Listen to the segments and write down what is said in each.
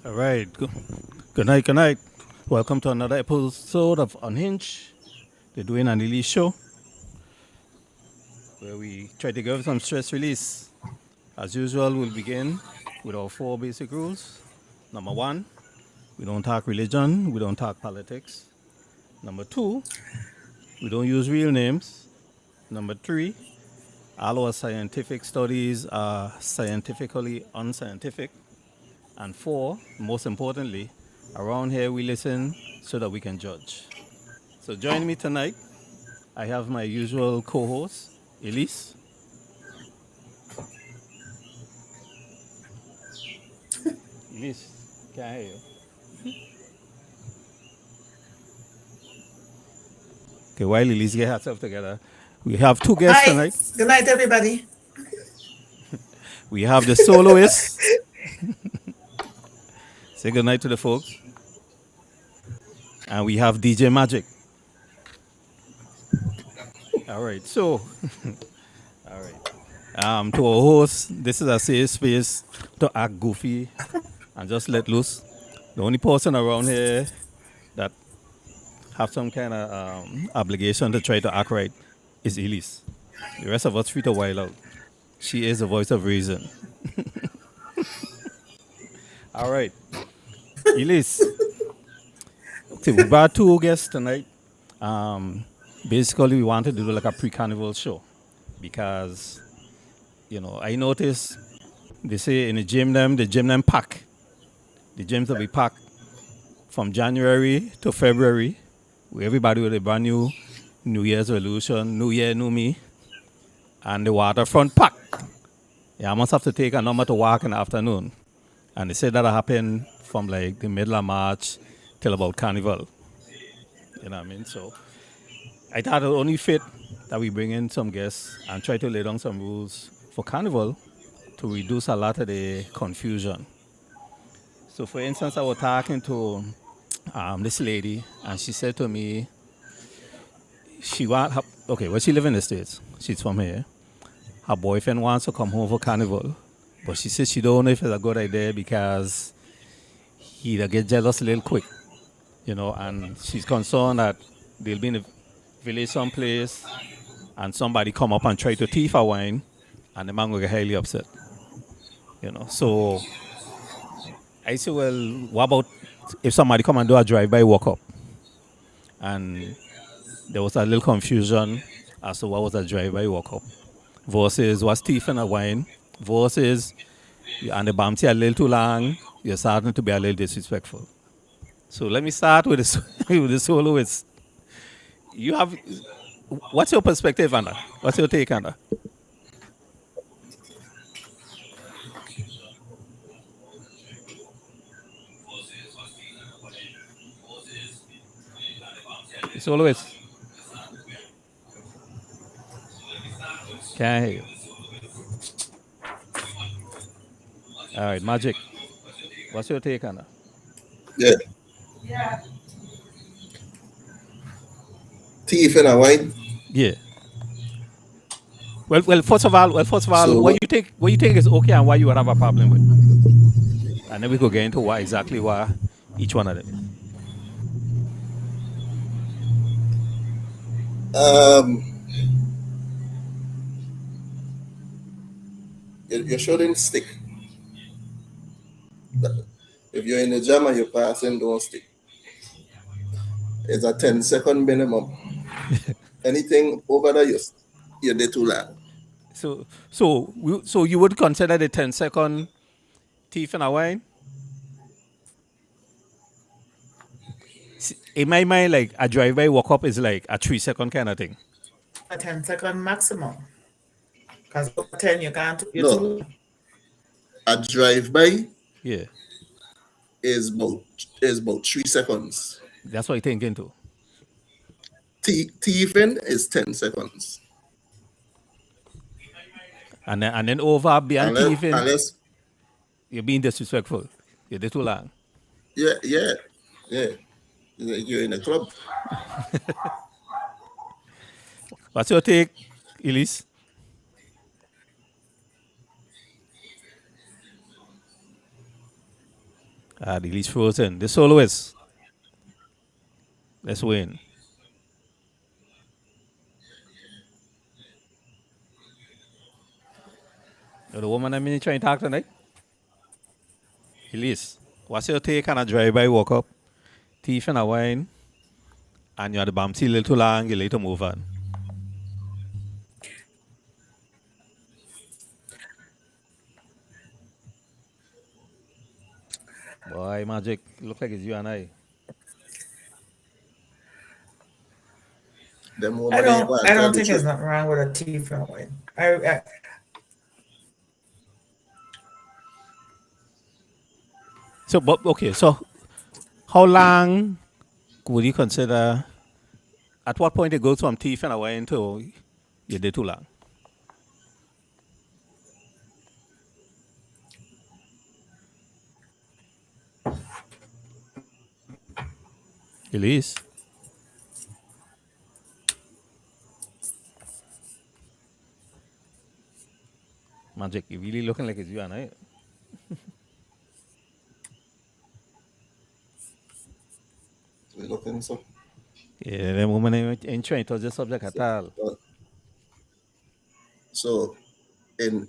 All right. Good night. Good night. Welcome to another episode of Unhinged, the Dwayne and Lily show, where we try to give some stress release. As usual, we'll begin with our four basic rules. Number one, we don't talk religion, we don't talk politics. Number two, we don't use real names. Number three, all our scientific studies are scientifically unscientific. And four, most importantly, around here we listen so that we can judge. So join me tonight. I have my usual co-host, Elise. Elise, can I hear you? Okay, while Elise gets herself together, we have two guests Hi. tonight. Good night, everybody. We have the soloist. Say good night to the folks. And we have DJ Magic. All right, so, all right. To our host, this is a safe space to act goofy and just let loose. The only person around here that have some kind of obligation to try to act right is Elise. The rest of us free to wild out. She is the voice of reason. All right, Elise. Okay, we brought two guests tonight. Basically, we wanted to do like a pre-carnival show because, I noticed they say in the gym them pack. The gyms will be packed from January to February, where everybody with a brand New Year's resolution, New Year, New Me, and the waterfront pack. Yeah, I must have to take a number to walk in the afternoon. And they said that'll happen from like the middle of March till about Carnival. You know what I mean? So I thought it only fit that we bring in some guests and try to lay down some rules for Carnival to reduce a lot of the confusion. So for instance, I was talking to this lady and she said to me, she live in the States. She's from here. Her boyfriend wants to come home for Carnival. But she says she don't know if it's a good idea because he'll get jealous a little quick, and she's concerned that they'll be in a village someplace and somebody come up and try to thief her wine and the man will get highly upset, So I say, well, what about if somebody come and do a drive-by walk up? And there was a little confusion as to what was a drive-by walk up versus what's thieving a wine versus and the bounty a little too long, you're starting to be a little disrespectful. So let me start with this with the soloist. You have what's your perspective on that? What's your take on that? The soloist. Can I hear you? All right, Magic. What's your take on that? Yeah. Thief and a wine. Yeah. First of all, So what you think is okay and what you would have a problem with, and then we could get into why each one of them is. um you shouldn't stick. If you're in the jam and you're passing, don't stick. It's a 10-second minimum. Anything over that you did too long. So you would consider the 10-second thief in a wine? In my mind, like a drive-by walk-up is like a 3-second kind of thing. A 10-second maximum. Because over 10, you can't. You're No, too. a drive-by Yeah, is about 3 seconds. that's what I think into. Thieving is 10 seconds. And then over beyond Unless thieving, unless you're being disrespectful. You did too long. yeah. You're in a club. What's your take, Elise? The least frozen. The soloist. Let's win. The woman I'm trying to talk tonight? Elise, what's your take on a drive-by walk up, thief and a wine, and you're the bumpy little too long, you later move on? Boy, Magic, look like it's you and I. Them I woman ain't don't. want I tell don't the think there's truth. nothing wrong with a thief and wine. I So, but okay, so how long would you consider? At what point it goes from thief and a wine to you did too long? Elise, Magic, you really looking like it's you and I. We looking so. Yeah, the woman ain't trying to touch the subject at all. So in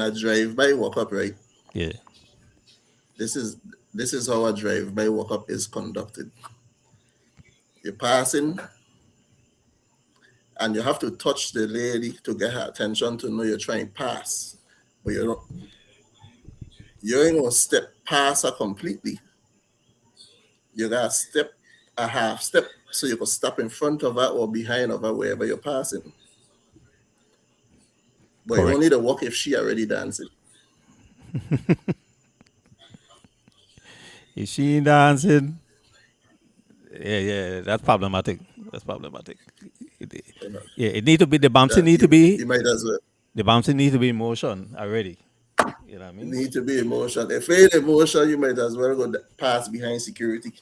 a drive-by walk-up, right? Yeah, This is this is how a drive-by walk-up is conducted. You're passing, and you have to touch the lady to get her attention to know you're trying to pass, but you ain't gonna step past her completely. You gotta step a half step so you can stop in front of her or behind of her wherever you're passing. But you correct. only the walk if she already dancing. Is she dancing? Yeah, that's problematic. That's problematic. It, You know, yeah, it need to be the bouncy that need to be you might as well the bouncy need to be in motion already. You know what I mean? need to be emotional. If ain't emotional, you might as well go pass behind security.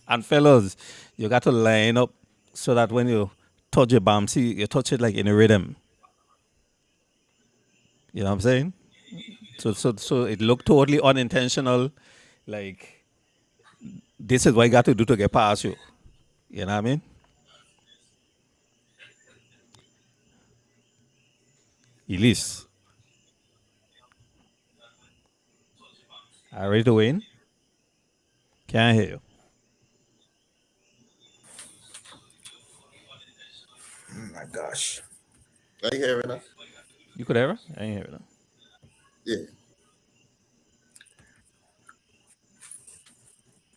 And fellas, you got to line up so that when you touch your bouncy, you touch it like in a rhythm. You know what I'm saying? So it looked totally unintentional. Like this is what you got to do to get past you. You know what I mean? Elise, are you ready to win? Can't hear you. oh my gosh. I hear it now. You could ever? I ain't hear it. Yeah.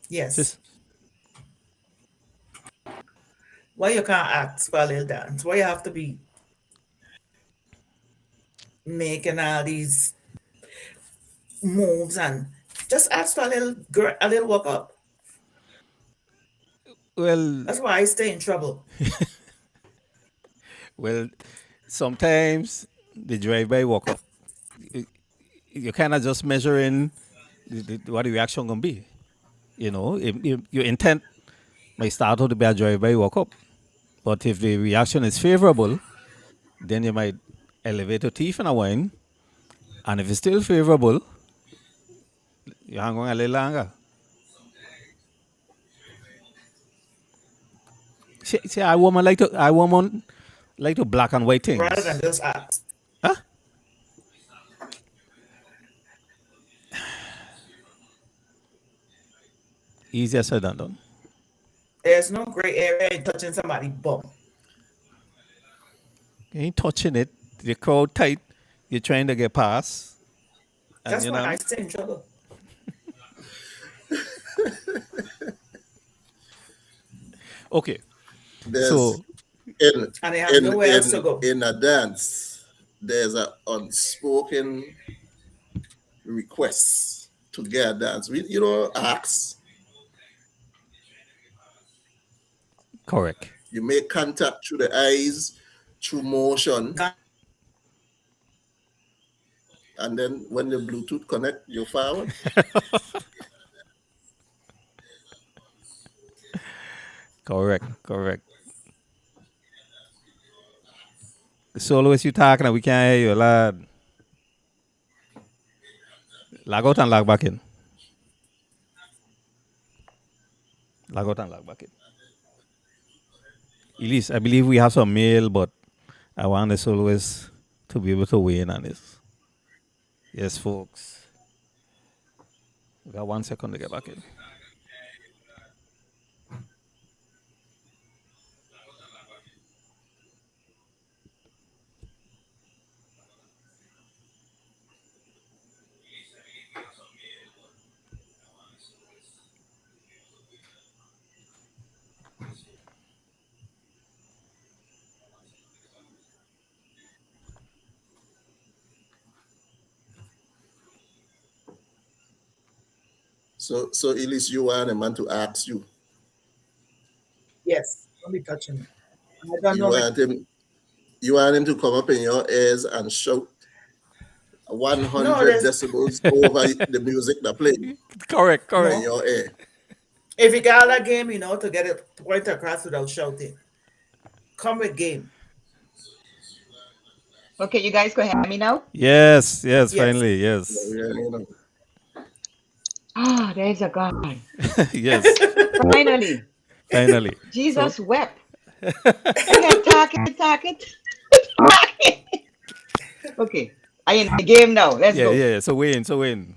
Yes. Sis, Why you can't act for a little dance? Why you have to be making all these moves and just ask for a little walk up. well, That's why I stay in trouble. well, sometimes the drive-by walk up, you kind of just measuring what the reaction gonna be. You know, if your intent might start out to be a drive-by walk up, but if the reaction is favorable, then you might elevate your teeth in a wine, and if it's still favorable, you hang on a little longer. See, I woman like to black and white Rather than things. just ask. Huh? Easier said than done. There's no gray area in touching somebody's bum. You ain't touching it. The crowd tight. You're trying to get past, and That's you know why what I I mean? stay in trouble. Okay, There's so in And they have nowhere else to go. in a dance, there's an unspoken request to get a dance. You know, acts. correct. You make contact through the eyes, through motion, and then when the Bluetooth connect, you forward. Correct. The soloist you talking, and we can't hear you, lad. Lag out and lag back in. Lag out and lag back in. Elise, I believe we have some mail, but I want the soloist to be able to weigh in on this. Yes, folks. We got 1 second to get back in. So Elise, you want a man to ask you. Yes, don't be touching me. I don't You know. want him. You want him to come up in your ears and shout No, 100 there's decibels over the music that playing Correct, in no. correct. your ear. If you got that game, to get it point across without shouting. Come with game. Okay, you guys can hear me now? Yes, yes, Yes. finally, Yeah, yes. you know. Ah, there's a God. Yes, Finally, finally. So, Jesus wept. I had talking. Okay, I in the game now. Let's yeah, go. yeah. So Wayne,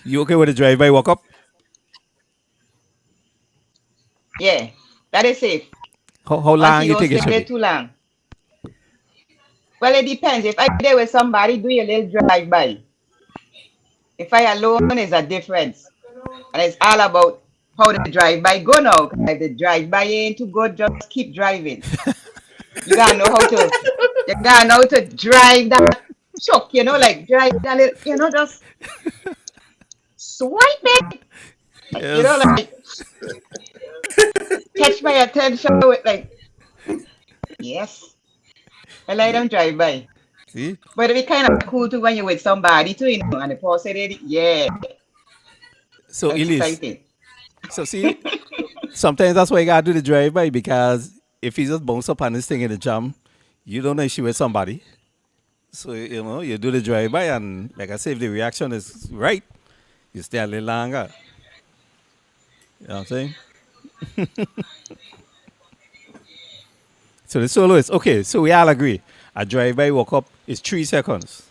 you okay with the drive-by walk up? Yeah, that is safe. How Once long you you don't think it stay should there be? too long. Well, it depends. If I there with somebody, do a little drive by. If I alone, is a difference. And it's all about how the drive by go now. 'Cause if the drive by ain't too good, just keep driving. You gotta know how to drive that truck, like drive that little, just swipe it. Yes. Like catch my attention with like, yes. I like them drive by. See? But it'd be kind of cool too when you're with somebody too, and the person said, yeah, So Elise, exciting. so see, sometimes that's why you gotta do the drive-by because if he just bounce up on this thing in the jam, you don't know if she with somebody. So you do the drive-by and like I say, if the reaction is right, you stay a little longer. You know what I'm saying? So the soloist, okay, so we all agree. A drive-by walk up is 3 seconds.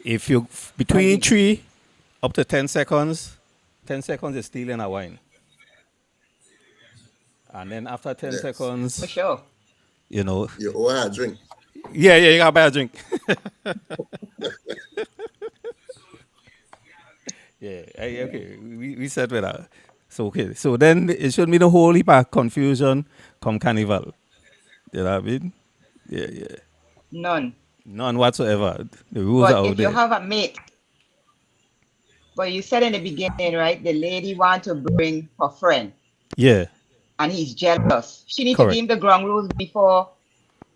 If you between Agree. 3 up to 10 seconds, 10 seconds is stealing a wine. And then after 10 Yes. For seconds, sure. you know, You owe her a drink. yeah, you gotta buy a drink. Yeah, okay, we said with that. So okay, so then it should be the whole heap of confusion come carnival. You know what I mean? Yeah, yeah. None. None whatsoever. The rules But are out if you there. have a mate, but you said in the beginning, right, the lady want to bring her friend Yeah, and he's jealous. She need to give correct. him the ground rules before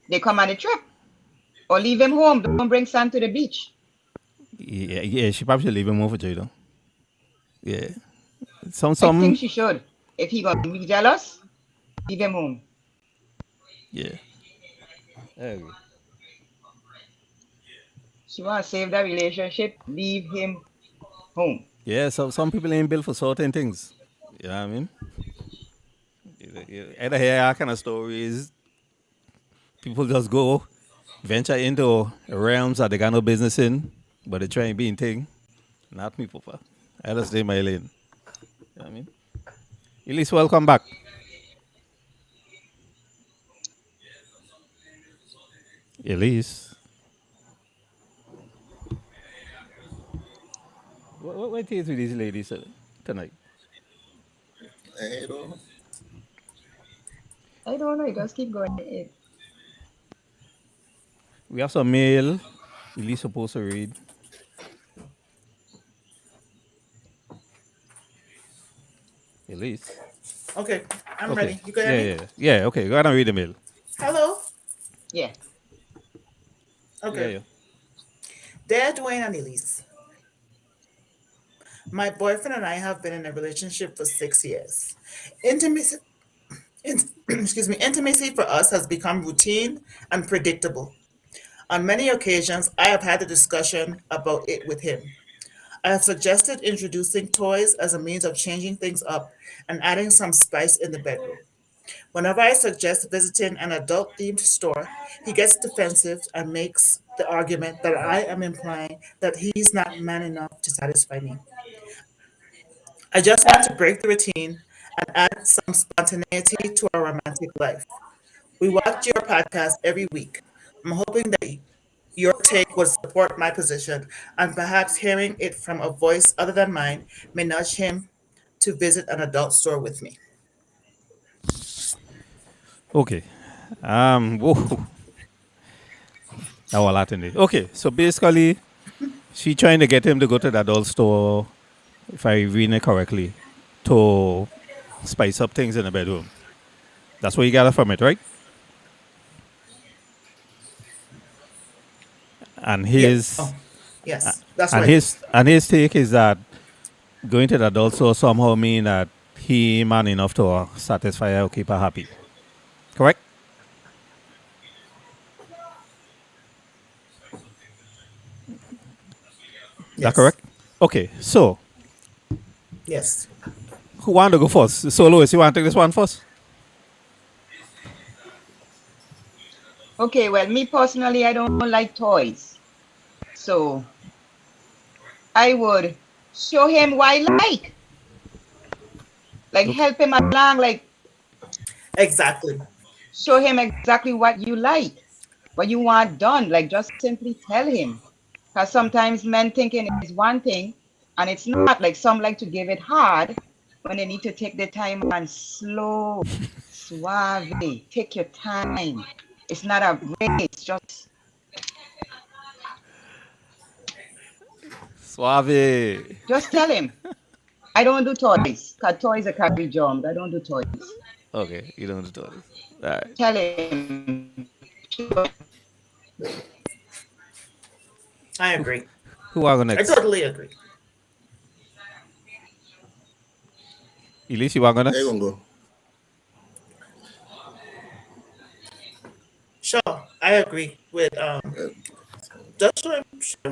they come on the trip. Or leave him home. Don't bring Sam to the beach. Yeah, yeah. She probably should leave him over Jada. Yeah. I think Some. she should. If he gonna be jealous, leave him home. Yeah. I agree. She wanna save that relationship, leave him home. Yeah. So some people ain't built for certain things. You know what I mean? Either hear all kind of stories. People just go venture into realms that they got no business in, but they try and be in thing. Not me, Papa. I just stay my lane. You know what I mean? Elise, welcome back. Elise. What is with these ladies tonight? I don't know. I don't know, you just keep going. We have some mail. Elise supposed to read. Elise. Okay, I'm Okay. ready. You can hear Yeah, me? yeah, yeah. Okay, go ahead and read the mail. Hello? Yeah. Yeah, Okay. yeah. Dear Dwayne and Elise, my boyfriend and I have been in a relationship for 6 years. Intimacy, excuse me, intimacy for us has become routine and predictable. On many occasions, I have had a discussion about it with him. I have suggested introducing toys as a means of changing things up and adding some spice in the bedroom. Whenever I suggest visiting an adult themed store, he gets defensive and makes the argument that I am implying that he's not man enough to satisfy me. I just want to break the routine and add some spontaneity to our romantic life. We watch your podcast every week. I'm hoping that your take would support my position, and perhaps hearing it from a voice other than mine may nudge him to visit an adult store with me. Okay. Whoa, that was a lot in it. Okay, so basically, she trying to get him to go to the adult store, if I read it correctly, to spice up things in the bedroom. That's what you got from it, right? And Yeah. his Oh, yes, that's and what I do. his take is that going to the adult store somehow mean that he man enough to satisfy her or keep her happy. Correct? That Yes. correct? Okay, so Yes. who want to go first? Soloist, you want to take this one first? Okay, well, me personally, I don't like toys. So I would show him what I like Okay. help him along, like Exactly. show him exactly what you like, what you want done. Like just simply tell him. Because sometimes men thinking is one thing and it's not. Like some like to give it hard when they need to take their time and slow, suave, take your time. It's not a race. Suave. Just tell him. I don't do toys. Cause toys are carry germs. I don't do toys. Okay, you don't do this. All right. Tell him. I agree. Who want to go I next? totally agree. Elise, you want to go There you next? gonna go. Sure, I agree with Uh, just show him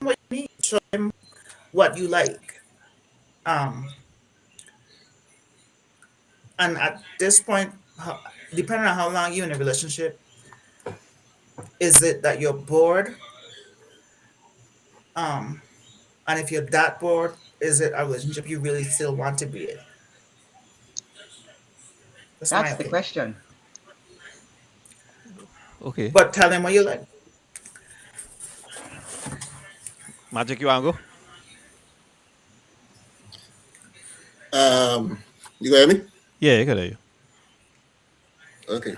what you need, show him what you like. Um, and at this point, depending on how long you're in a relationship, is it that you're bored? Um, and if you're that bored, is it a relationship you really still want to be in? That's my That's the opinion. question. Okay. But tell him what you like. Magic, you want to go? you got me? Yeah, you can hear you. Okay.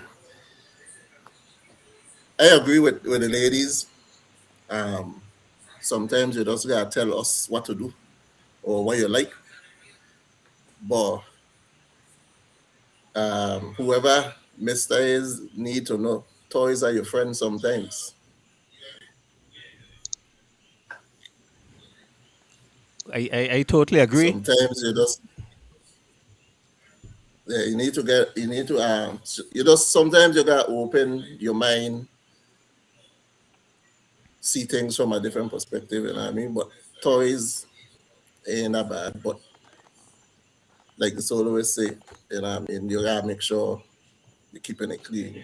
I agree with the ladies. Um, Sometimes you just gotta tell us what to do or what you like. But whoever Mister is need to know. Toys are your friends sometimes. I totally agree. Sometimes you just yeah, you need to you just sometimes you gotta open your mind, see things from a different perspective, you know what I mean? But toys ain't that bad, but like the soloists say, you know what I mean, you gotta make sure you're keeping it clean,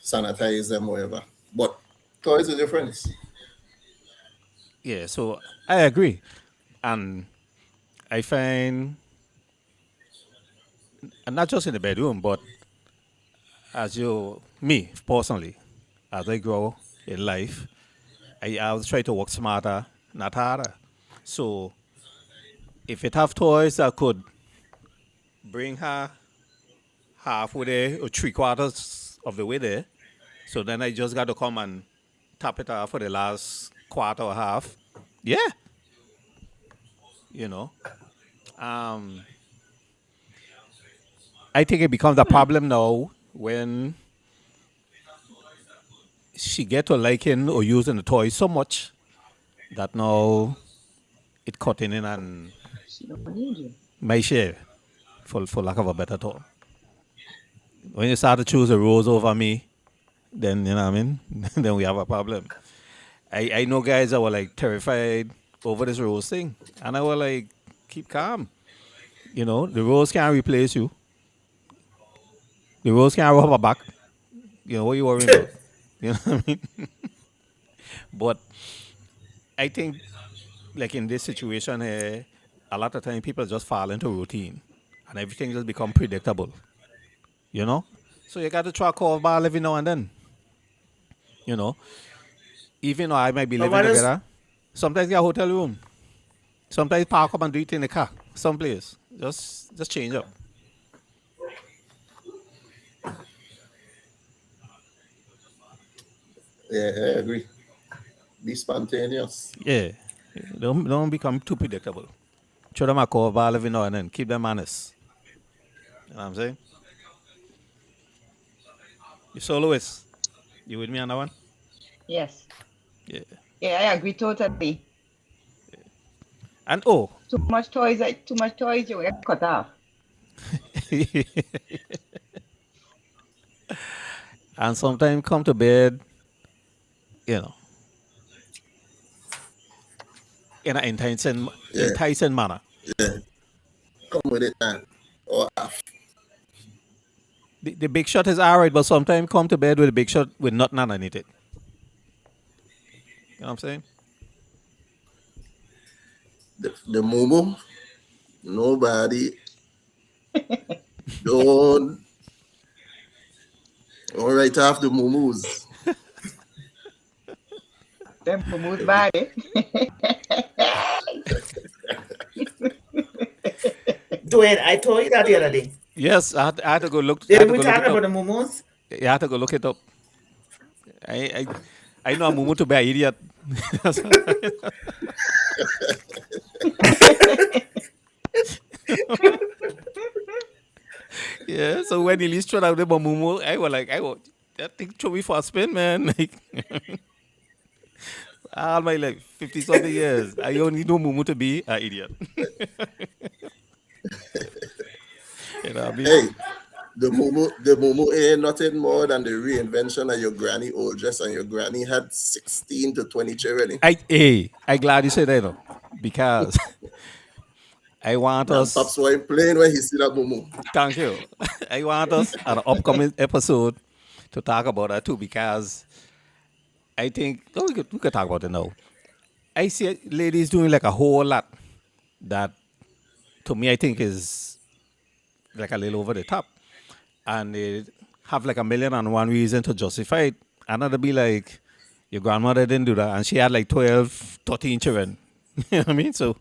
sanitize them, whatever. But toys are your friends. Yeah, so I agree. And I find, and not just in the bedroom, but me personally, as I grow in life, I always try to work smarter, not harder. So if it have toys that could bring her halfway there or three quarters of the way there, so then I just got to come and tap it off for the last quarter or half. Yeah, you know. Um, I think it becomes a problem now when she get to liking or using the toy so much that now it cutting in and She don't need you. my share, for lack of a better term. When you start to choose a rose over me, then you know what I mean. Then we have a problem. I know guys that were like terrified over this rose thing, and I was like, keep calm. You know, the rose can't replace you. The rose can't rub her back. You know what you worrying about? You know what I mean? But I think like in this situation here, a lot of time people just fall into routine, and everything just become predictable. You know, so you got to try call ball every now and then. You know, even though I might be But living what is together, sometimes get a hotel room. Sometimes park up and do it in the car. Someplace. Just change up. Yeah, I agree. Be spontaneous. Yeah. Don't become too predictable. Show them a call ball every now and then. Keep them honest. You know what I'm saying? You soloist. You with me on that one? Yes. Yeah. Yeah, I agree totally. And oh, Too much toys, you get cut off. and sometimes come to bed, you know, in an Yeah, enticing manner. yeah. Come with it, man. Or half. The big shot is alright, but sometimes come to bed with a big shot with nothing underneath it. You know what I'm saying? The mumu, nobody don't don't write off the mumus. Them moves bad, eh? Dwayne? I told you that the other day. Yes, I had to go look. I had Did to we go look talk it up. about the mumus? You had to go look it up. I I know I'm moving to be an idiot. Yeah, so when he least tried out the Mumu, I was like, I was that thing throw me for a spin, man. Like all my like 50 something years. I only know Mumu to be an idiot. You know what I mean? Hey, the mumu ain't nothing more than the reinvention of your granny old dress, and your granny had 16 to 20 children. I glad you said that though. Because I want And us Pops was playing when he see that mumu. thank you. I want us at an upcoming episode to talk about that too because I think oh, we could talk about it now. I see ladies doing like a whole lot that to me I think is like a little over the top. And they have like a million and one reason to justify it. Another be like, your grandmother didn't do that and she had like 12, 13 children. You know what I mean? So,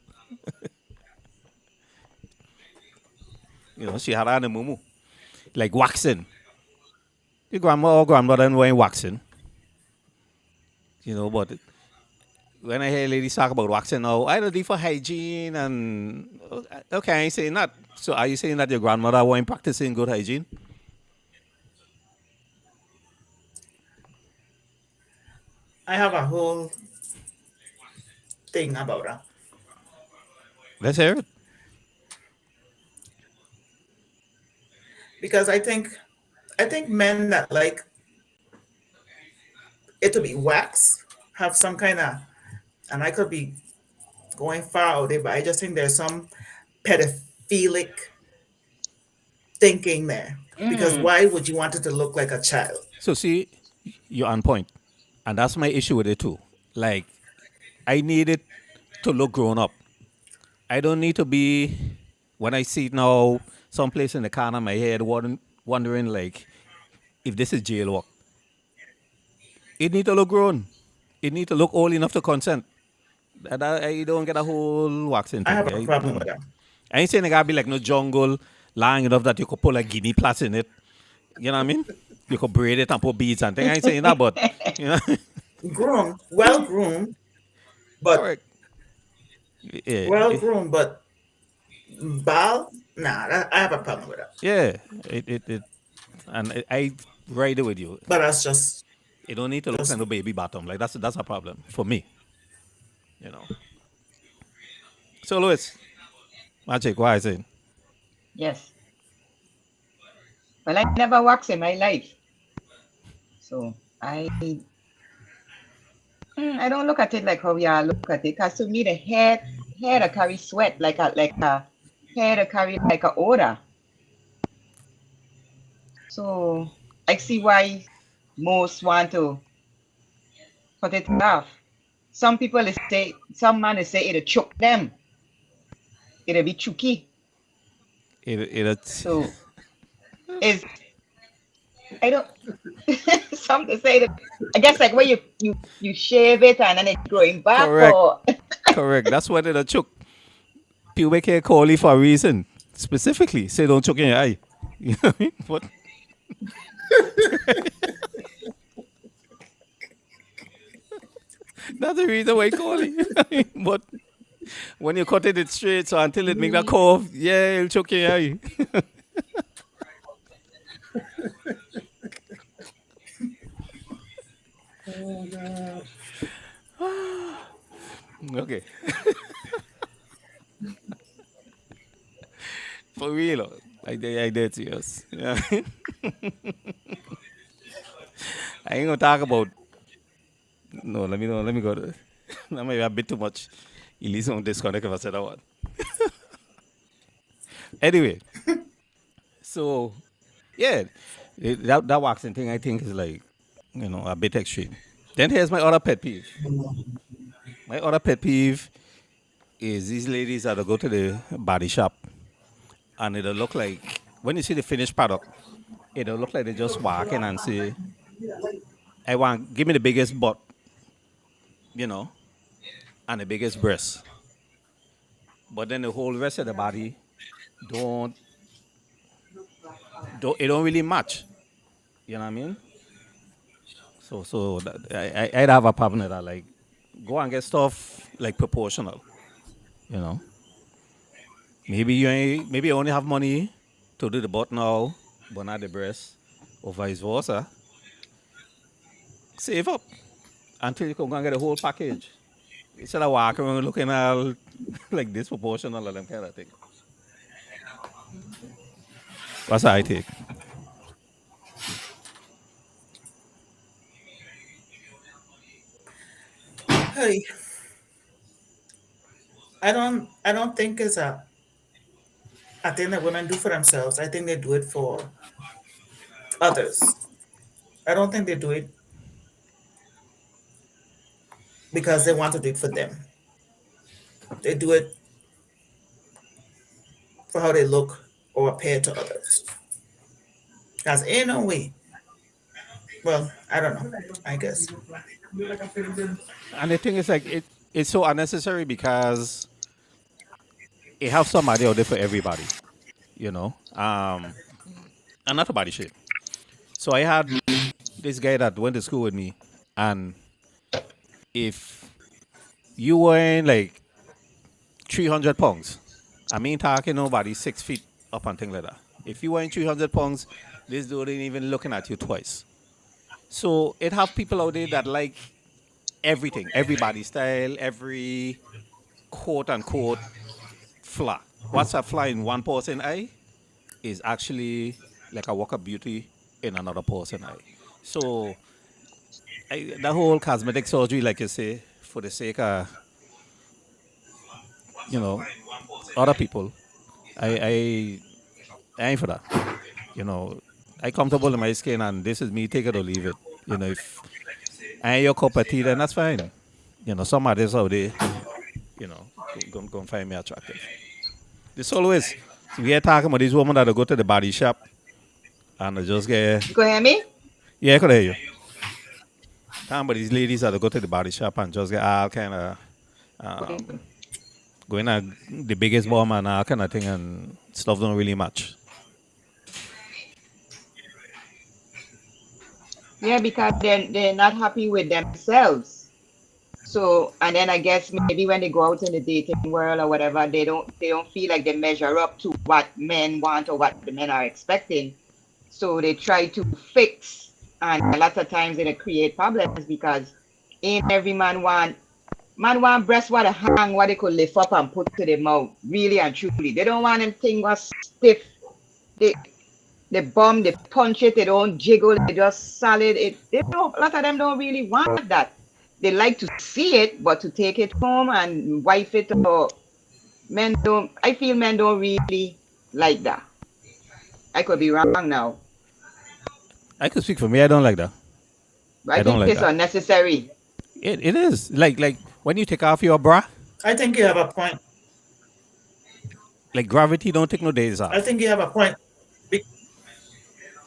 she had an mumu. Like waxing. Your grandma or grandmother didn't wear waxing. But when I hear ladies talk about waxing now, I don't do for hygiene and okay, I ain't saying that. So are you saying that your grandmother wasn't practicing good hygiene? I have a whole thing about that Let's hear it. because I think men that like it to be wax have some kind of, and I could be going far out there, but I just think there's some pedophilic thinking there. Because Mm. why would you want it to look like a child? So see, you're on point. And that's my issue with it too. Like, I need it to look grown up. I don't need to be when I see it now someplace in the corner of my head wondering like if this is jail work. It need to look grown. It need to look old enough to consent. I don't get a whole waxing I thing. have a problem with that. I ain't saying it gotta be like no jungle long enough that you could put like guinea plats in it. You know what I mean? You could braid it and put beads and things. I ain't saying that, but you know, Groomed, well groomed, but correct. Yeah, well groomed, but bald. Nah, I have a problem with that. yeah. It and I right there with you. But that's It don't need to look just like no baby bottom. Like that's a problem for me. You know. So Louis, Magic, why I saying? Yes. Well, I never wax in my life. So I don't look at it like how y'all look at it. Cause to me the hair that carry sweat like a hair that carry like a odor. So I see why most want to cut it off. Some people they say some man they say it'll choke them. It'll be chooky. It So is I don't some they say that I guess like when you shave it and then it's growing back correct, or correct. That's what it choke. Pubic hair curly for a reason. Specifically, say don't choke in your eye. You know what I mean? But that's the reason why curly. But when you cut it straight, so until it make that curve, yeah, it'll choke in your eye. Oh God. Okay. For real, I did serious. Yeah. I ain't gonna talk about. No, let me know. Let me go to. That might be a bit too much. Elise won't disconnect if I said that one. Anyway, so yeah, that waxing thing I think is like a bit extreme. Then here's my other pet peeve. My other pet peeve is these ladies that go to the body shop and it'll look like when you see the finished product, it'll look like they just walk in and say, "I want give me the biggest butt, you know, and the biggest breast." But then the whole rest of the body don't it don't really match. You know what I mean? So I'd have a problem with that. Like, go and get stuff like proportional. You know, maybe you only have money to do the butt now, but not the breast, or vice versa. Save up until you can go and get the whole package. Instead of walking around looking all like disproportional or them kind of thing. What's that I take? Hey, I don't think it's a thing that women do for themselves. I think they do it for others. I don't think they do it because they want to do it for them. They do it for how they look or appear to others. Because ain't no way. Well, I don't know. I guess. And the thing is, like, it's so unnecessary because it has somebody out there for everybody, you know? And not a body shape. So I had this guy that went to school with me, and if you were in like 300 pounds, I mean, talking nobody 6 feet up and things like that. If you were in 300 pounds, this dude ain't even looking at you twice. So it have people out there that like everything, everybody style, every quote unquote flaw. What's a flaw in one person eye is actually like a walk of beauty in another person eye. So the whole cosmetic surgery, like you say, for the sake of you know other people, I I ain't for that. You know, I comfortable in my skin, and this is me. Take it or leave it. You know, if I ain't your cup of tea, then that's fine. You know, some others out there, go and find me attractive. This always we are talking about these women that go to the body shop and they just get you can hear me? yeah, I could hear you. Talking about these ladies that go to the body shop and just get all kind of um, going at the biggest bomb and all kind of thing, and stuff don't really match. Yeah, because they're not happy with themselves. So and then I guess maybe when they go out in the dating world or whatever, they don't feel like they measure up to what men want or what the men are expecting. So they try to fix, and a lot of times they create problems because ain't every man want breast what a hang what they could lift up and put to their mouth, really and truly. They don't want them thing was stiff. They bomb, they punch it, they don't jiggle, they just solid. They don't, a lot of them don't really want that. They like to see it, but to take it home and wife it, or men don't, I feel men don't really like that. I could be wrong now, I could speak for me. I don't like that. but I I don't think like it's that. unnecessary. It is like when you take off your bra, I think you have a point. like gravity don't take no days I off. think you have a point. Be-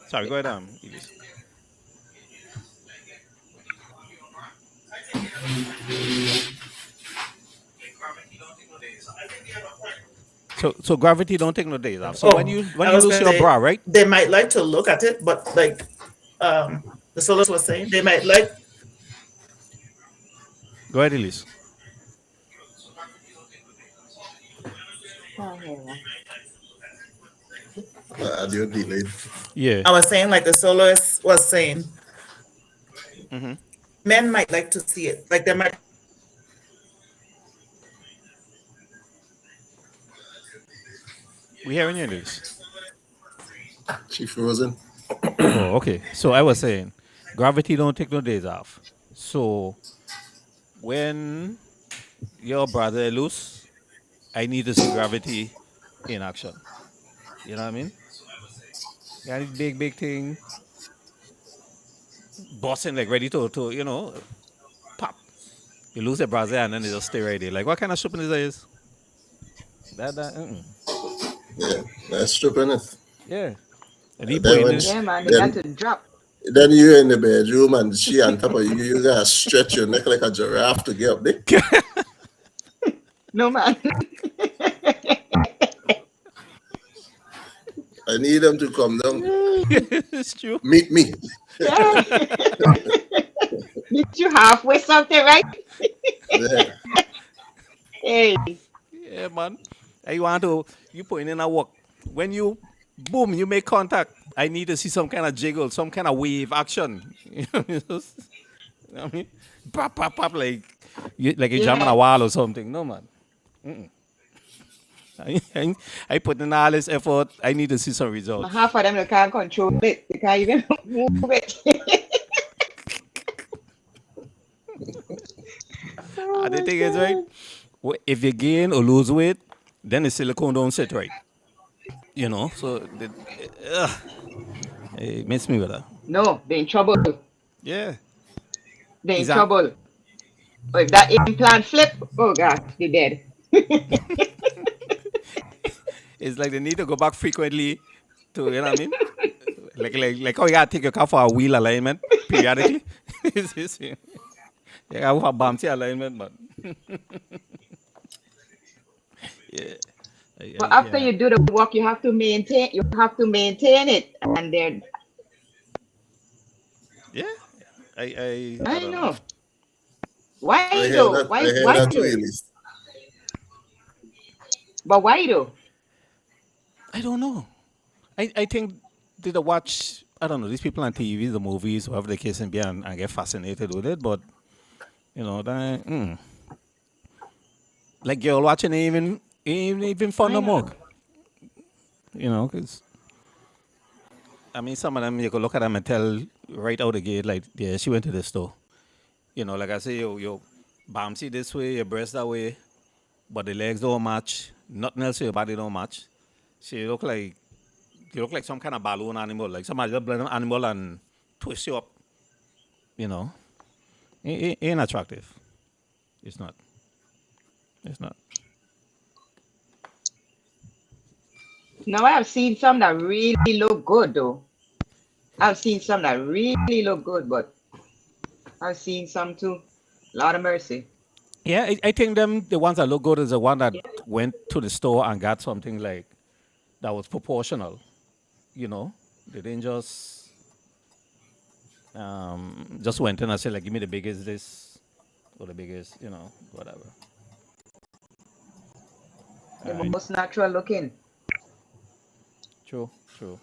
Sorry, go ahead, Elise. So gravity don't take no days off. So when Oh, you I was lose gonna your say bra, right? they might like to look at it, but like the soloist was saying, they might like. Go ahead, Elise. Audio delayed. Yeah. I was saying like the soloist was saying, Mm-hmm. men might like to see it. Like they might. We hearing you, Elise. She frozen. Oh, okay. So I was saying, gravity don't take no days off. So when your brother loose, I need to see gravity in action. You know what I mean? Yeah, big thing, bossing like ready to pop. You lose a brother and then they just stay right there. Like what kind of shipping is this? That. Yeah, that's stripping it. Yeah. And he And then putting when it. she, Yeah, man, they got then to drop. then you're in the bedroom and she on top of you, you gotta stretch your neck like a giraffe to get up there. No, man. I need them to come down. It's true. Meet me. Yeah. Meet you halfway something, right? Yeah. Hey, Yeah, man. I want to you putting in a work. When you boom, you make contact. I need to see some kind of jiggle, some kind of wave action. You know what I mean? Pop, pop, pop, like you jam on yeah. a wall or something. No, man. I put in all this effort. I need to see some results. Half of them they can't control it. They can't even move it. Oh And the my thing is, right? God. If you gain or lose weight, then the silicone don't sit right. So it makes me with that. No, they're in trouble. Yeah. They're in Is that trouble. Oh, if that implant flip, oh gosh, they're dead. it's like they need to go back frequently to you know what I mean? Like how you gotta take your car for a wheel alignment periodically. You gotta have a bumpy alignment, but yeah. But after Yeah. you do the work, you have to maintain. You have to maintain it, and then Yeah. I I don't know. know why I hear though. that. I Why? hear Why that though? really. But why though? I don't know. I think did I watch I don't know, these people on TV, the movies, whatever the case may be, and get fascinated with it, but that like girl watching ain't even fun I no more. know. Because I mean, some of them you could look at them and tell right out the gate, like, yeah, she went to the store. Like I say, your bouncy this way, your breast that way, but the legs don't match. Nothing else your body don't match. She you look like some kind of balloon animal, like somebody just blend an animal and twist you up. You know, ain't attractive. It's not. It's not. Now I have seen some that really look good though. I've seen some that really look good, but I've seen some too. Lord of mercy. Yeah, I think the ones that look good is the one that went to the store and got something like that was proportional. They didn't just went in and said like, give me the biggest this or the biggest, whatever. The All right. most natural looking. True. True.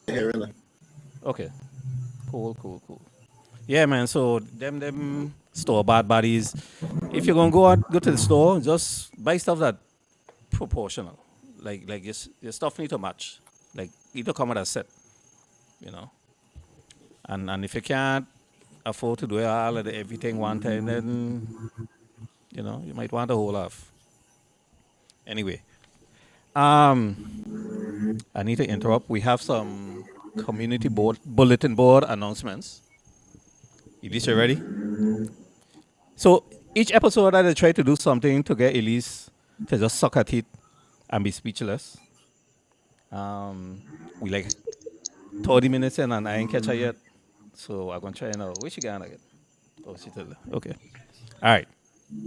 Hearing that. Okay. Cool. Yeah, man. So them store bad bodies. If you're gonna go to the store, just buy stuff that proportional. Like your stuff need to match. Like need to come with a set. you know. And if you can't afford to do all of the everything one time, then you might want to hold off. Anyway, um, I need to interrupt. We have some community board bulletin board announcements. Elise, you ready? So each episode, I try to do something to get Elise to just suck her teeth and be speechless. We like 30 minutes in and I ain't catch her yet. So I'm gonna try now. Where she going again? Oh, she tell her. Okay. All right.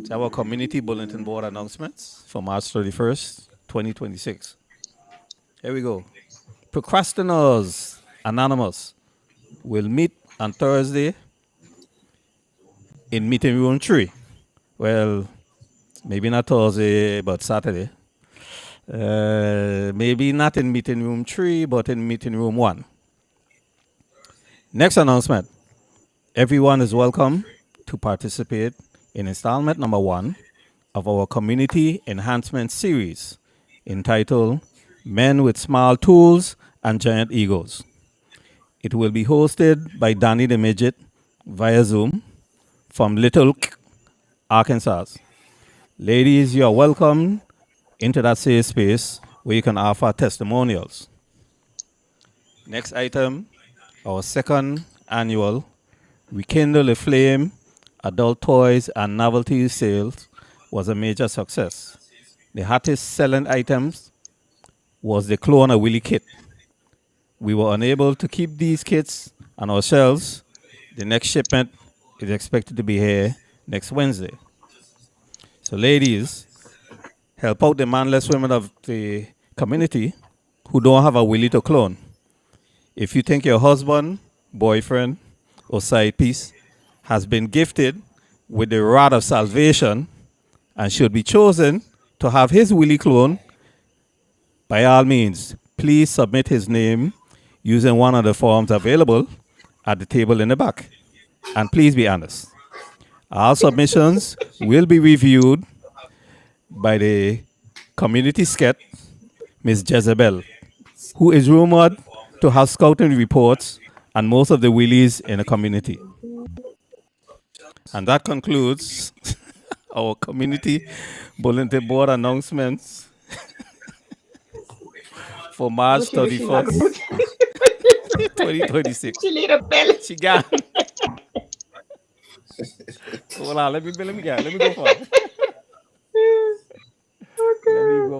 So our community bulletin board announcements for March 31st, 2026. Here we go. Procrastinators Anonymous will meet on Thursday in meeting room 3. Well, maybe not Thursday, but Saturday. Maybe not in meeting room 3, but in meeting room 1. Next announcement. Everyone is welcome to participate in installment number 1 of our community enhancement series entitled Men with Small Tools and Giant Egos. It will be hosted by Danny the Midget via Zoom from Little Arkansas. Ladies, you are welcome into that safe space where you can offer testimonials. Next item, our second annual Rekindle the Flame adult toys and novelties sales was a major success. The hottest selling items was the Clone a Willy kit. We were unable to keep these kits on our shelves. The next shipment is expected to be here next Wednesday. So ladies, help out the manless women of the community who don't have a Willy to clone. If you think your husband, boyfriend, or side piece has been gifted with the rod of salvation and should be chosen to have his Willy clone, by all means, please submit his name using one of the forms available at the table in the back. And please be honest. All submissions will be reviewed by the community scat, Miss Jezebel, who is rumored to have scouting reports on most of the willies in the community. And that concludes our community bulletin board announcements for March She wish she not 31st, good. 2026. She need a belly. She gone. Hold on, let me go for her. Let me go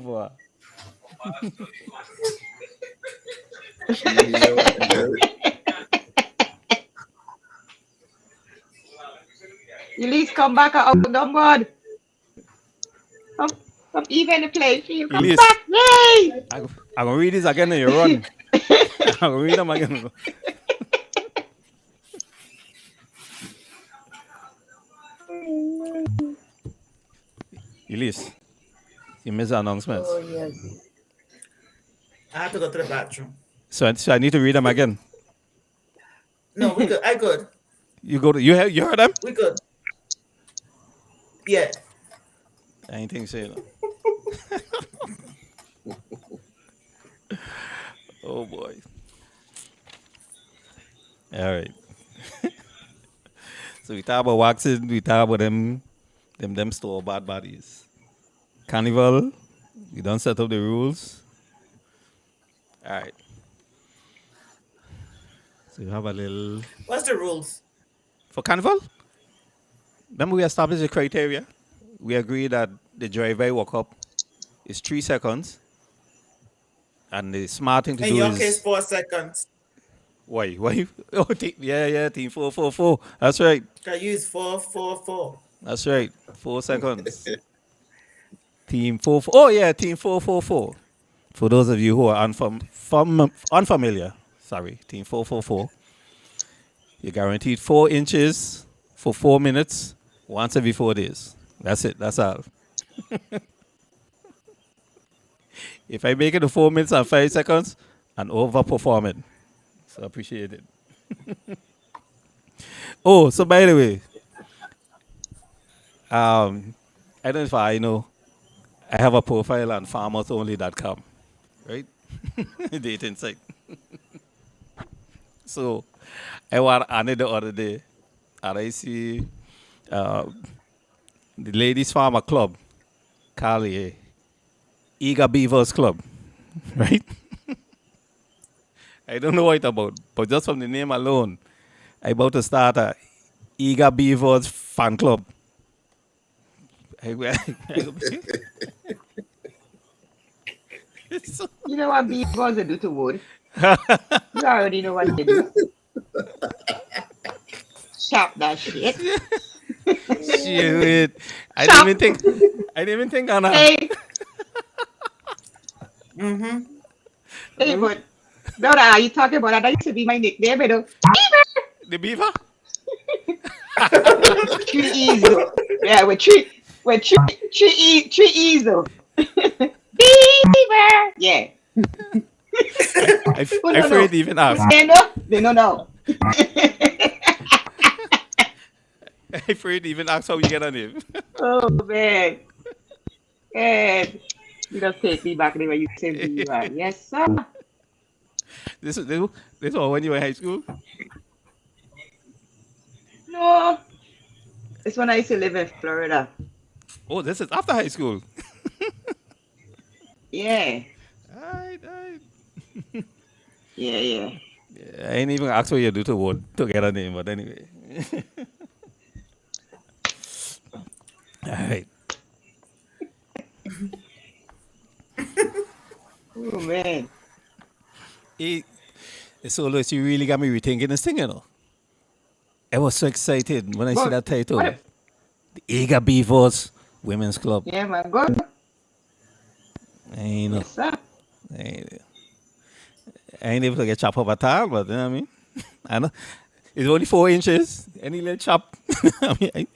for her. Yeah, yeah. Elise, come back out on board. Come, come even the playing field. Come Elise, back. Yay! I'm going to read this again and you run. I'm going to read them again. Elise, you missed the announcements. Oh, yes. I have to go to the bathroom. So I need to read them again. No, we good. I good. You heard them? We good. Yeah. Anything say no. Oh boy. All right. So we talk about waxing, we talk about them store bad bodies. Carnival, we don't set up the rules. All right. So you have a little What's the rules? for carnival. Remember we established the criteria. We agree that the drive-by walk-up is 3 seconds, and the smart thing to In do your is case, 4 seconds. why? Oh, yeah, team 444. That's right. I use 444. That's right. 4 seconds. Team 44. Oh yeah, team 444. For those of you who are unfamiliar, sorry, team 444. You're guaranteed 4 inches for 4 minutes once every 4 days. That's it. That's all. If I make it to 4 minutes and 5 seconds, I'm overperforming. So I appreciate it. Oh, so by the way, I don't know if I know. I have a profile on farmersonly.com, right? Dating site. So I was on it the other day, and I see uh, the ladies farmer club called Eager Beavers Club, right? I don't know what it's about, but just from the name alone, I about to start a Eager Beavers fan club. So, You know what beavers they do to wood? You already know what they do. Chop that shit. shit. I didn't Chop. even think. I didn't even think on that. Hey, hey, but Dora, are you talking about that? That used to be my nickname, you know. The beaver? Three E's. Yeah, three E's. Beaver. Yeah. Who I don't afraid know? to even Who ask. they know? They don't know. I afraid to even ask how you get on him. Oh man. And you just take me back there where you say beaver. Yes, sir. This was when you were in high school. No. It's when I used to live in Florida. Oh, this is after high school. Yeah. I Yeah, yeah. I ain't even asked what you do to get a name, but anyway. All right. Oh man. Hey, so Louis, you really got me rethinking this thing, you know. I was so excited when I see But that title. what The Eager Beavers Women's Club. yeah man, good. I know. Yes, sir. I, I ain't able to get chop up at all, but you know what I mean? I know. It's only 4 inches. Any little chop. I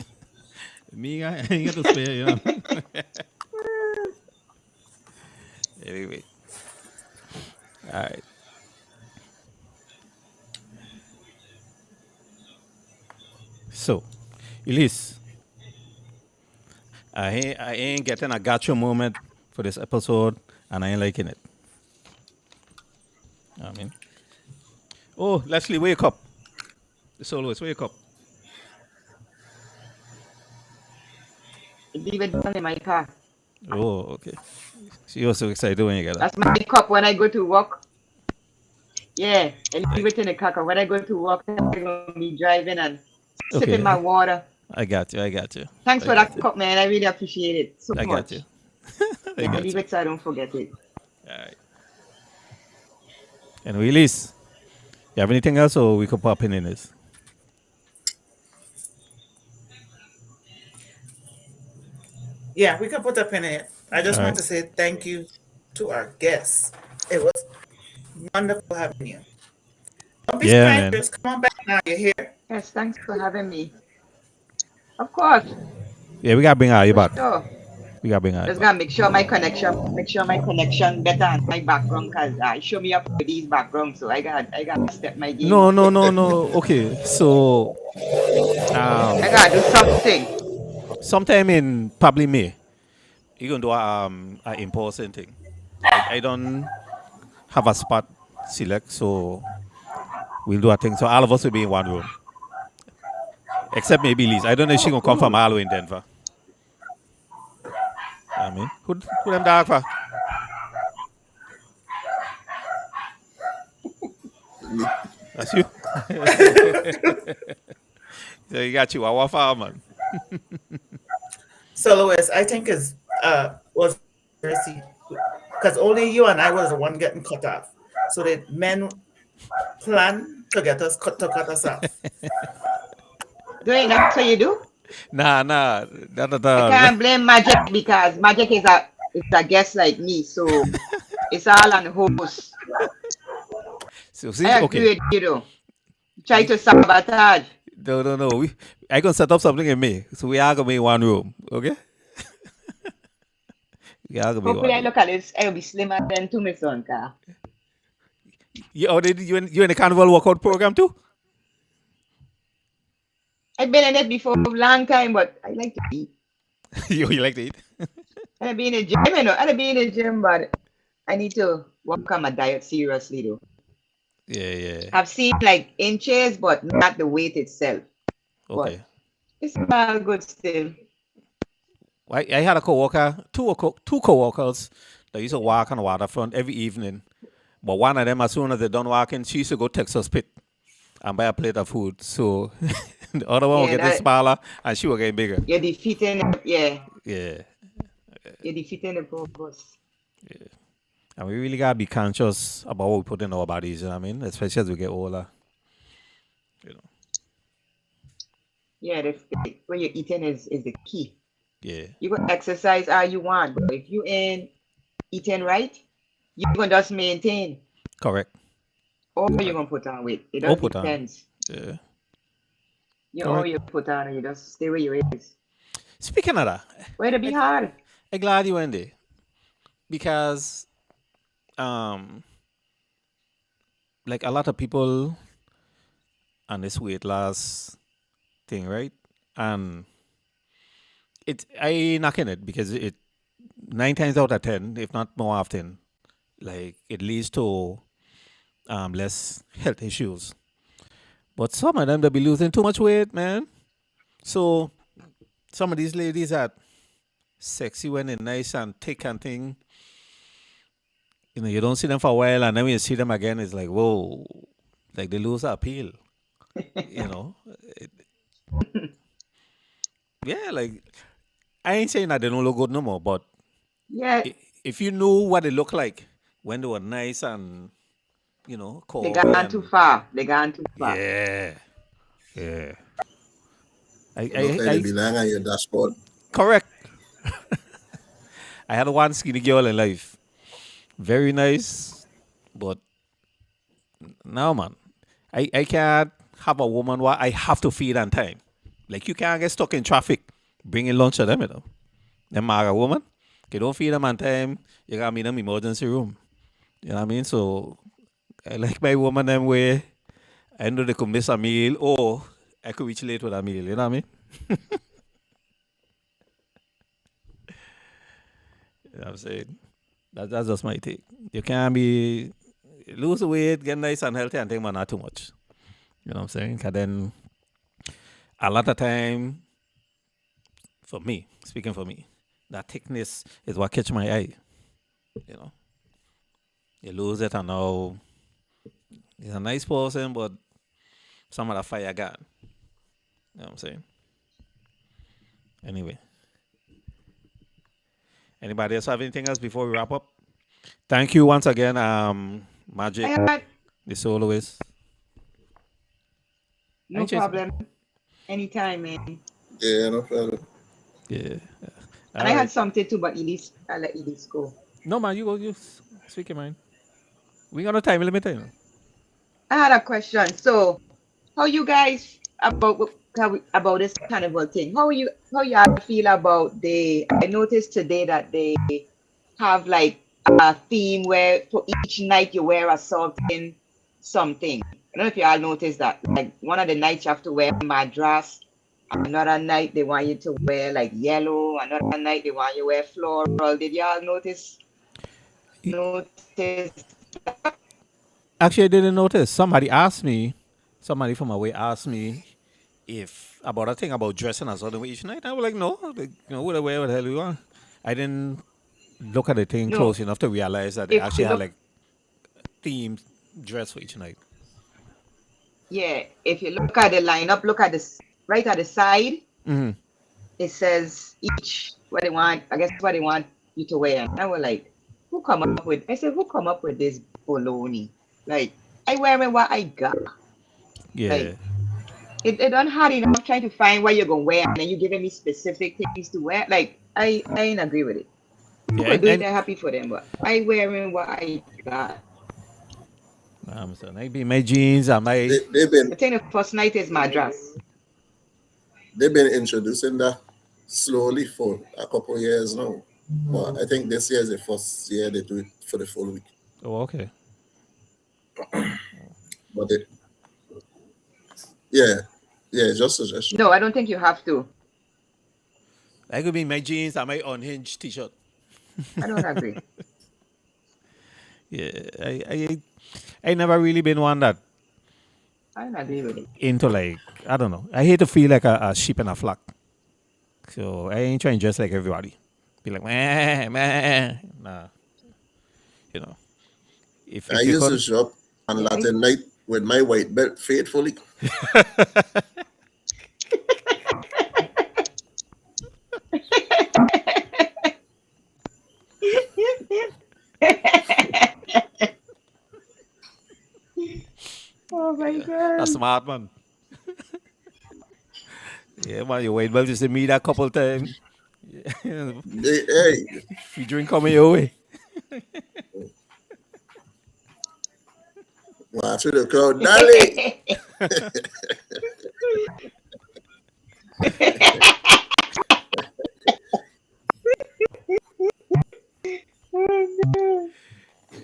mean, I ain't got to spare, you know. Anyway. All right. So, Elise, I ain't getting a gotcha moment for this episode, and I ain't liking it. I mean, oh, Leslie, wake up. The soloist, wake up. Leave it down in my car. Oh, okay. She was so excited when you get up. That's my cup when I go to work. Yeah, I leave I, it in the car. 'Cause when I go to work, I'm gonna be driving and sipping okay, my water. I got you. I got you. Thanks I for got that you. cup, man. I really appreciate it so I got you. much. I Yeah, I got leave you. it so I don't forget it. All right. And Elise, you have anything else, or we could pop in this? Yeah, we can put a pin in it. I All just right. want to say thank you to our guests. It was wonderful having you. Don't be Yeah, shy, man. Chris. Come on back now. You're here. Yes, thanks for having me. Of course, Yeah, we gotta bring you for back. sure. We gotta bring you Just back. gotta make sure my connection better on my background, cause I show me up with these backgrounds, so I got to step my game No, up. no, no, no. Okay, so I um, gotta do something. sometime in probably May, you gonna do a in-person thing. I don't have a spot select, so we'll do a thing. So all of us will be in one room, except maybe Liz. I don't know if she Oh, gonna come from cool. all the way in Denver. I mean, who them dark for? That's you. So you got you our farm, man. Soloist, I think is was mercy because only you and I was the one getting cut off. So the men plan to get us cut us off. Doing that's what you do. Nah, nah, not at I all. can't blame Magic because Magic is a guest like me, so it's all on the host. So see, I okay. agree with you though. Try We to sabotage. no, no, no. I gonna set up something in May, so we are gonna be in one room, okay? We are gonna be in Hopefully one I room. look at this, I'll be slimmer than to my son car. You already you in the carnival workout program too? I've been in it before a long time, but I like to eat. You like to eat? I've been in the gym, you know. I've been in the gym, but I need to work on my diet seriously though. Yeah. I've seen like inches, but not the weight itself. But Okay. it's all good still. I had a coworker, two coworkers that used to walk on the waterfront every evening. But one of them, as soon as they done walking, she used to go Texas Pit and buy a plate of food. So the other one will Yeah, get that smaller and she will get bigger. you're defeating. Yeah, Yeah. you're defeating the purpose. And we really gotta be conscious about what we put in our bodies, you know what I mean? Especially as we get older. You know. Yeah, what you're eating is the key. Yeah. You can exercise all you want, but if you ain't eating right, you can just maintain Correct. or you Correct. gonna put on weight. It Oh, just put on. depends. Yeah. You all Correct. you put on, and you just stay where you is. Speaking of that, Where to be I, hard. I'm glad you went there. Because um like a lot of people on this weight loss thing, right? And I ain't knocking it because it 9 times out of 10, if not more often, like it leads to less health issues. But some of them they be losing too much weight, man. So some of these ladies are sexy when they're nice and thick and thing. You know, you don't see them for a while, and then when you see them again, it's like whoa, like they lose appeal. You know, yeah, like I ain't saying that they don't look good no more, but Yeah, if you knew what they look like when they were nice and they curvy gone too and far. They gone too far. yeah, yeah. It look like they I belong on your dashboard. correct. I had one skinny girl in life, very nice, but now man, I can't have a woman where I have to feed on time. Like you can't get stuck in traffic bringing lunch to them, you know. Them are a woman, you don't feed them on time, you gotta meet them emergency room. You know what I mean? So I like my woman them way I know they could miss a meal or I could reach late with a meal, you know what I mean? You know what I'm saying? That's just my take. You can't be lose weight, get nice and healthy and think man not too much. You know what I'm saying? Cause then a lot of time for me, speaking for me, that thickness is what catch my eye. You know. You lose it and now he's a nice person, but some of the fire gone. You know what I'm saying? Anyway. Anybody else have anything else before we wrap up? Thank you once again, Magic, I got the soloist. I no ain't chasing. problem. Anytime, man. Yeah, no problem. Yeah. And All I had right. something too, but Elise, I'll let Elise go. No man, you go. You speak your mind. We got no time limit. You know. I had a question. So, how you guys about this carnival thing? How y'all feel about the? I noticed today that they have like a theme where for each night you wear a certain something. I don't know if y'all noticed that. Like one of the nights you have to wear madras. Another night they want you to wear like yellow. Another night they want you to wear floral. Did y'all notice? Actually, I didn't notice. Somebody asked me. Somebody from away asked me if about a thing about dressing a certain way each night. I was like, no, like, whatever the hell you want. I didn't look at the thing No. close enough to realize that they If actually you had look, like themed dress for each night. yeah, if you look at the lineup, look at this right at the side. Mm-hmm. It says each what they want. I guess what they want you to wear. And I was like, who come up with? I said, who come up with this baloney? Like, I wearing what I got. Yeah. Like, it done hard enough trying to find what you're gonna wear, and then you giving me specific things to wear. Like, I ain't agree with it. People Yeah. could And, do it. and They're happy for them, but I wearing what I got. so maybe my jeans and my They've been I think the first night is my dress. introducing that slowly for a couple of years now. But I think this year is the first year they do it for the full week. oh okay. But yeah, yeah, just suggestion. No, I don't think you have to. I could be my jeans and my unhinged t-shirt. I don't agree. Yeah, I I never really been one that I don't agree with it. into like, I don't know. I hate to feel like a sheep in a flock. So I ain't trying to dress like everybody. Be like, man, man. Nah. You know. I If you used to could. shop on Yeah. Latin night with my white belt faithfully. Oh my Yeah. God. That's smart, man. Yeah, man. You wait well just to meet that couple times. Yeah. Hey, Free drink coming your way. watch through the crowd, Dolly.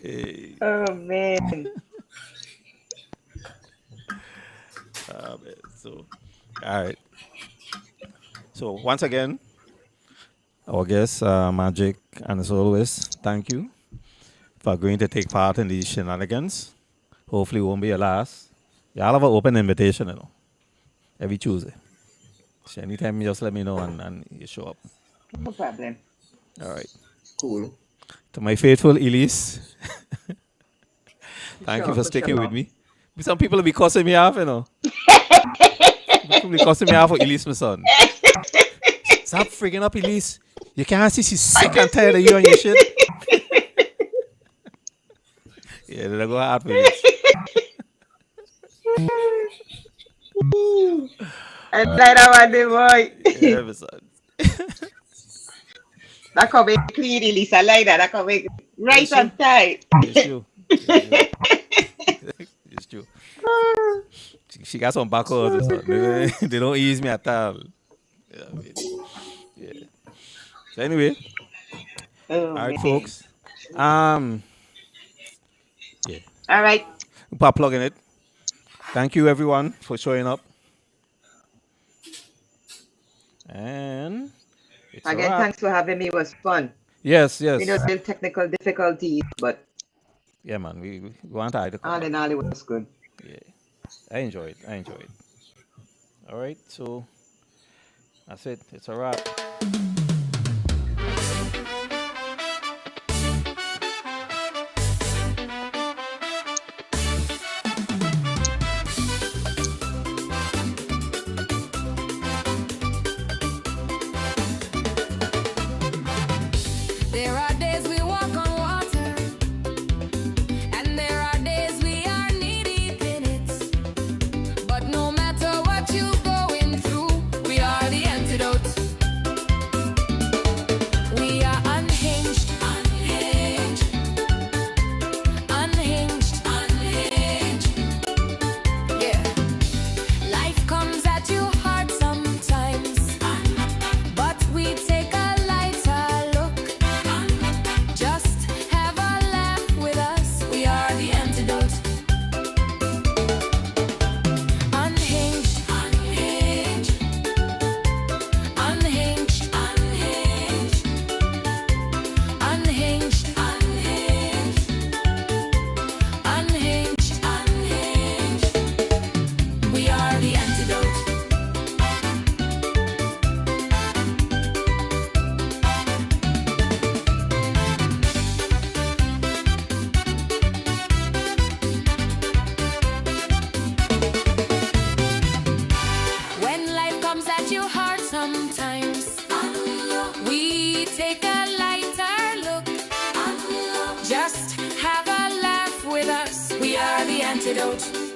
Hey, Oh man. man. So, all right. So, once again, our guest, Magic, and as always, thank you for agreeing to take part in these shenanigans. Hopefully, it won't be your last. Y'all have an open invitation, every Tuesday. So, anytime, you just let me know and you show up. No problem. All right. Cool. To my faithful Elise, thank you Sure, for for sticking sure. with me. Some people will be cussing me off, People will be cussing me off for Elise, my son. Stop freaking up, Elise. You can't see she's sick and tired of you and your shit. Yeah, then I go hard for Elise. I like that one, the boy. Yeah, my son. That come very clean, Elise. I like that. That come very right Yes, on time. It's true. It's true. It's true. She got some backwards or something. They don't ease me at all. Yeah, I mean, yeah. So anyway, Oh all right, man. folks. Yeah. All right. We're plugging it. Thank you, everyone, for showing up. And it's a Again, wrap. thanks for having me. It was fun. Yes, We know yes. the technical difficulties, but Yeah, man. We want I to come all back. in all, it was good. Yeah. I enjoyed it. All right. So that's it. It's a wrap. There are days we walk on water, and there are days we are knee deep in it. But no matter what you're going through, we are the antidote. We are unhinged, unhinged, unhinged, unhinged. Yeah. Life comes at you hard sometimes, but we take a lighter look. Just have a laugh with us. We are the antidote. Unhinged, unhinged, unhinged, unhinged, unhinged, unhinged, unhinged, unhinged. We are the antidote. When life comes at you hard sometimes, we take a lighter look. Just have a laugh with us. We are the antidote.